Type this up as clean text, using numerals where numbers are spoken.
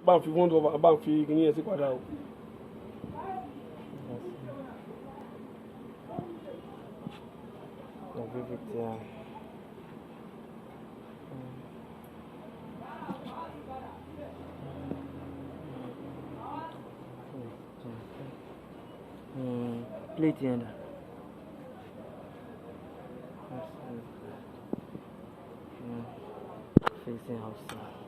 bá ń fi wọ́n tó bá ń fi kíní ẹ̀ sí padà o. Plate yẹn dà. Facing outside.